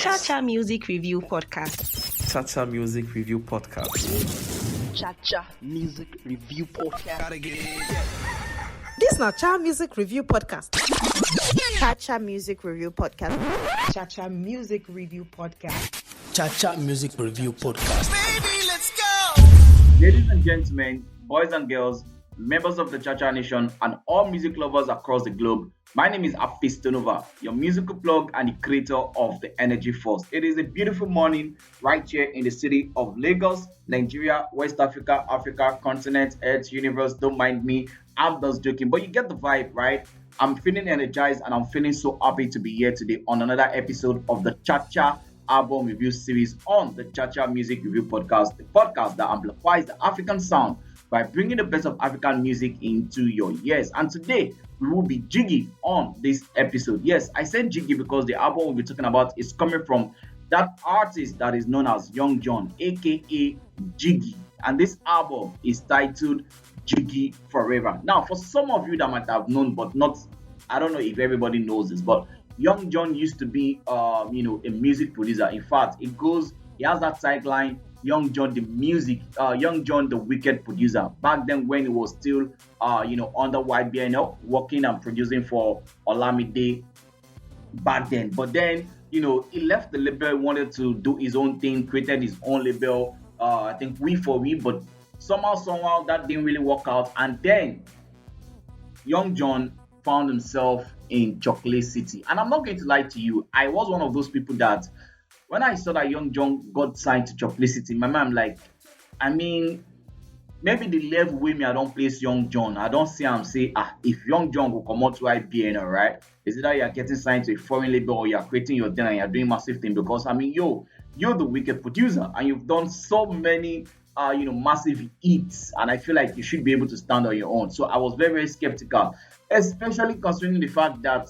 Cha-Cha Music Review Podcast. Cha-Cha Music Review Podcast. Cha-Cha Music Review Podcast. This na Cha Music Review Podcast. Cha-Cha Music Review Podcast. Cha-Cha Music Review Podcast. Cha-Cha Music Review Podcast. Baby, let's go! Ladies and gentlemen, boys and girls, members of the Cha-Cha Nation, and all music lovers across the globe, my name is Afistonova, your musical plug and the creator of the Energy Force. It is a beautiful morning right here in the city of Lagos, Nigeria, West Africa, Africa, continent, Earth, universe. Don't mind me, I'm just joking, but you get the vibe, right? I'm feeling energized and I'm feeling so happy to be here today on another episode of the Cha-Cha album review series on the Cha-Cha Music Review Podcast, the podcast that amplifies the African sound by bringing the best of African music into your ears. And today, we will be Jiggy on this episode. Yes, I said Jiggy because the album we'll be talking about is coming from that artist that is known as Young Jonn, aka Jiggy. And this album is titled Jiggy Forever. Now, for some of you that might have known, but not, I don't know if everybody knows this, but Young Jonn used to be, a music producer. In fact, he has that tagline, Young Jonn the music, Young Jonn the wicked producer. Back then when he was still, under ePianoh, working and producing for Olamide back then. But then, he left the label, wanted to do his own thing, created his own label, I think We For We, but somehow that didn't really work out. And then Young Jonn found himself in Chocolate City. And I'm not going to lie to you, I was one of those people that when I saw that Young Jonn got signed to Chocolate City, my man, maybe the level way me I don't place Young Jonn, I don't see him say, if Young Jonn will come out to ePianoh, right? Is it that you're getting signed to a foreign label or you're creating your thing and you're doing massive thing? Because you're the wicked producer and you've done so many massive hits, and I feel like you should be able to stand on your own. So I was very, very skeptical, especially considering the fact that,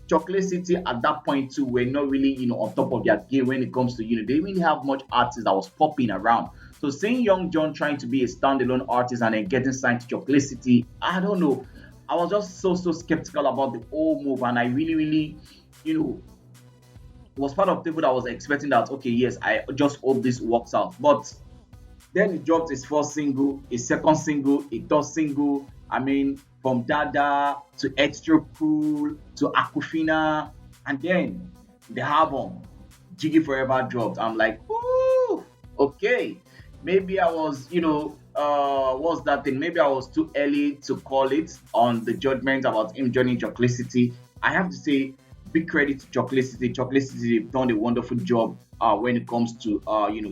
Chocolate City at that point too were not really, on top of their game when it comes to, they didn't really have much artists that was popping around. So seeing Young Jonn trying to be a standalone artist and then getting signed to Chocolate City, I don't know. I was just so skeptical about the whole move, and I really, was part of people that was expecting that, okay, yes, I just hope this works out. But then he dropped his first single, his second single, his third single. From Dada to Extra Cool to Aquafina, and then the album Jiggy Forever dropped. I'm like, ooh, okay. Maybe I was, what's that thing? Maybe I was too early to call it on the judgment about him joining Chocolate City. I have to say, big credit to Chocolate City. Chocolate City have done a wonderful job when it comes to,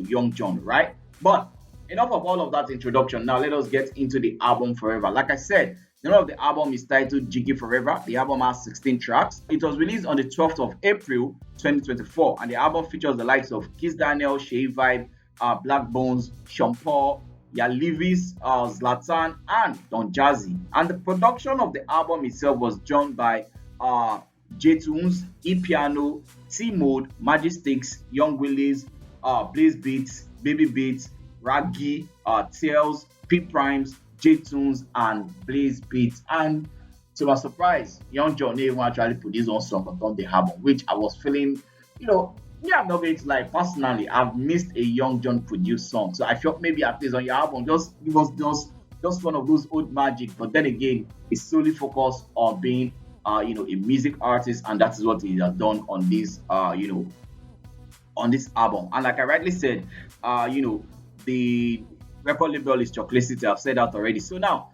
Young Jonn, right? But enough of all of that introduction. Now let us get into the album Forever. Like I said, the name of the album is titled Jiggy Forever. The album has 16 tracks. It was released on the 12th of April, 2024, and the album features the likes of Kizz, Seyi, Blaqbonez, Sean Paul, Levis, Zlatan, and Don Jazzy. And the production of the album itself was done by Jaytunes, ePianoh, Teemode, Magicsticks, Young Willis, Blaisebeatz, Babybeatz, Ragee, Telz, P.Prime, Jaytunes, and Blaisebeatz. And to my surprise, Young Jonn even actually put his own song on the album, which I was feeling, I'm not going to lie, personally, I've missed a Young Jonn produced song. So I felt maybe at least on your album, it was just one of those old magic. But then again, it's solely focused on being, a music artist, and that is what he has done on this, on this album. And like I rightly said, the record label is Chocolate City. I've said that already. So now,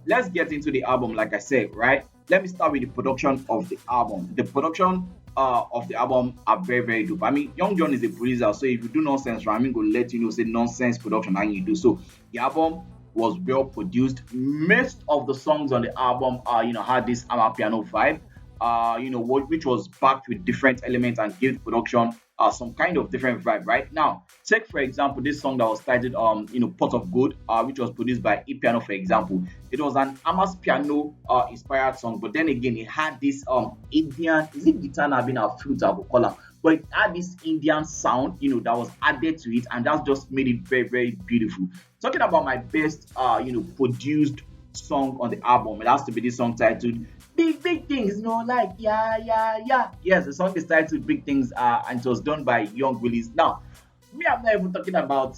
let's get into the album. Like I said, right? Let me start with the production of the album. The production of the album are very, very dope. Young Jonn is a producer, so if you do nonsense, right, go let you know say nonsense production and you do. So the album was well produced. Most of the songs on the album had this ePianoh vibe, which was backed with different elements and gave production some kind of different vibe. Right now, take for example this song that was titled Pot of Gold, which was produced by ePianoh. For example, it was an piano inspired song, but then again it had this Indian, is it guitar having a flute I would call it, but it had this Indian sound that was added to it, and that just made it very, very beautiful. Talking about my best produced song on the album, it has to be this song titled big things, like yeah. Yes, the song is titled Big Things, and it was done by Young Willis. Now, me, I'm not even talking about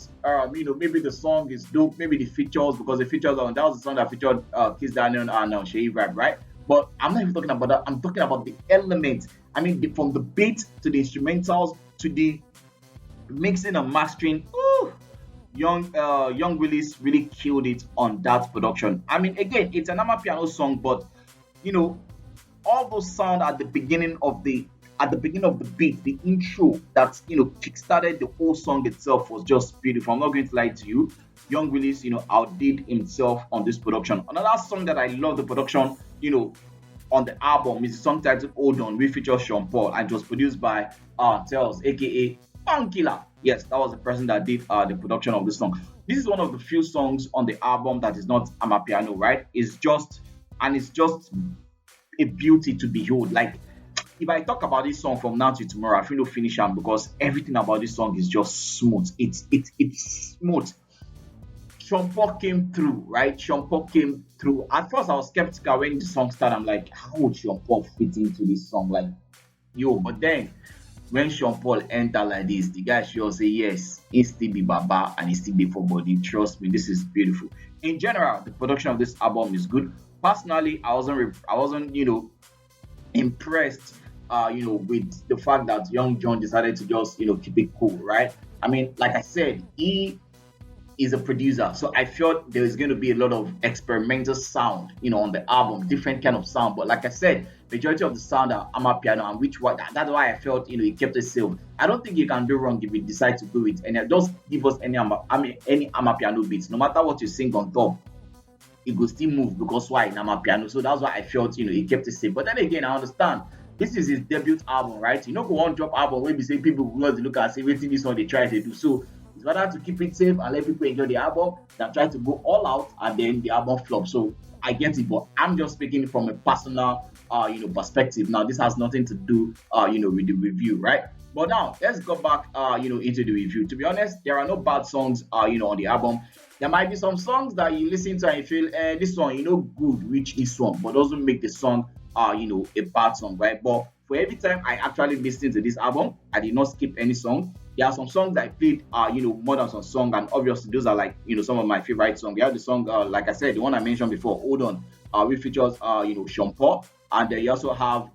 maybe the song is dope, maybe the features, because the features that was the song that featured Kizz Daniel and Seyi Vibe, right? But I'm not even talking about that. I'm talking about the elements. I mean, from the beat to the instrumentals to the mixing and mastering. Ooh, Young Willis really killed it on that production. I mean, again, it's an ePianoh song, but all those sound at the beginning of the beat, the intro that kickstarted the whole song itself was just beautiful. I'm not going to lie to you. Young Willis, outdid himself on this production. Another song that I love the production, on the album is a song titled Hold On, which features Sean Paul, and it was produced by Telz, aka Killer. Yes, that was the person that did the production of this song. This is one of the few songs on the album that is not ePianoh, right? It's just a beauty to behold. Like, if I talk about this song from now to tomorrow, I feel no finish them because everything about this song is just smooth. It's smooth. Sean Paul came through, right? Sean Paul came through. At first, I was skeptical when the song started. I'm like, how would Sean Paul fit into this song? Like, but then when Sean Paul entered like this, the guy sure say yes, he still be Baba and he still be for body. Trust me, this is beautiful. In general, the production of this album is good. Personally, I wasn't impressed, with the fact that Young Jonn decided to just, keep it cool, right? I mean, like I said, he is a producer, so I felt there is going to be a lot of experimental sound, on the album, different kind of sound. But like I said, majority of the sound are ePianoh, and that's why I felt, he kept it safe. I don't think you can do wrong if you decide to do it, and just give us any ePianoh beats, no matter what you sing on top. It will still move because why in ePianoh. So that's why I felt he kept it safe. But then again, I understand this is his debut album, right? Go on drop album where we say people will look and say waiting this one they try to do. So it's better to keep it safe and let people enjoy the album than try to go all out and then the album flop. So I get it, but I'm just speaking from a personal perspective. Now this has nothing to do with the review, right? But now let's go back into the review. To be honest, there are no bad songs on the album. There might be some songs that you listen to and you feel this song good, which is song, but doesn't make the song a bad song, right? But for every time I actually listen to this album, I did not skip any song. There are some songs that I played more than some song, and obviously those are like some of my favorite songs. We have the song like I said, the one I mentioned before, Hold On, which features Sean Paul, and then you also have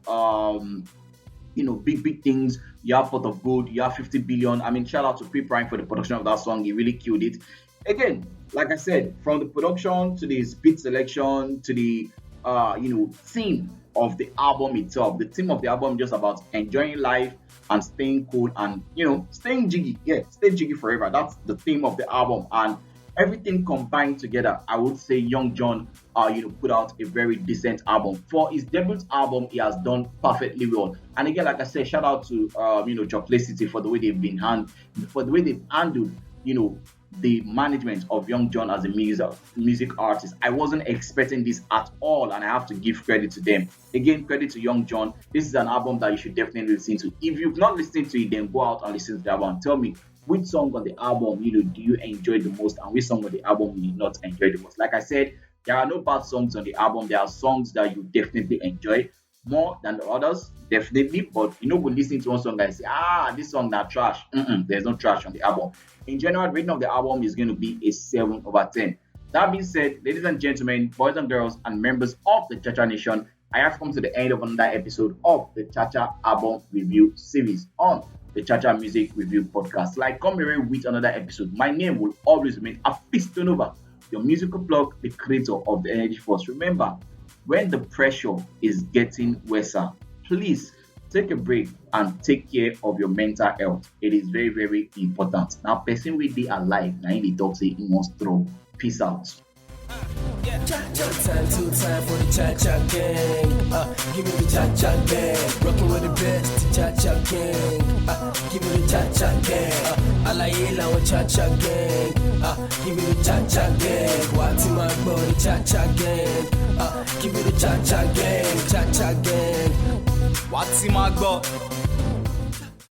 big things. You have Pot of Gold, you have 50 Billion. I mean, shout out to P.Prime for the production of that song. He really killed it. Again, like I said, from the production to the beat selection to the theme of the album itself. The theme of the album is just about enjoying life and staying cool and staying jiggy. Yeah, stay jiggy forever. That's the theme of the album, and everything combined together, I would say Young Jonn put out a very decent album. For his debut album, he has done perfectly well. And again, like I said, shout out to City for the way they've handled the management of Young Jonn as a music artist. I wasn't expecting this at all, and I have to give credit to them. Again, credit to Young Jonn. This is an album that you should definitely listen to. If you've not listened to it, then go out and listen to the album. Tell me which song on the album do you enjoy the most, and which song on the album you did not enjoy the most. Like I said, there are no bad songs on the album. There are songs that you definitely enjoy more than the others, definitely. But we listen to one song and say, this song not trash. There's no trash on the album. In general, the rating of the album is going to be a 7 over 10. That being said, ladies and gentlemen, boys and girls, and members of the Chacha Nation, I have come to the end of another episode of the Chacha album review series on the Chacha Music Review Podcast. Like, come here with another episode. My name will always remain Afistonover, your musical plug, the creator of the Energy Force. Remember, when the pressure is getting worse, please take a break and take care of your mental health. It is very, very important. Now, person will be alive. Now, in the talk say he wants to. Peace out. Time for the Cha-Cha gang. Give me the Cha-Cha gang. Rocking with the best, Cha-Cha gang. Give me the Cha-Cha gang. Alayela with Cha-Cha gang. Give me the Cha-Cha gang. What's in my body, Cha-Cha gang. Give me the Cha-Cha gang. Cha-Cha gang. What's in my gut?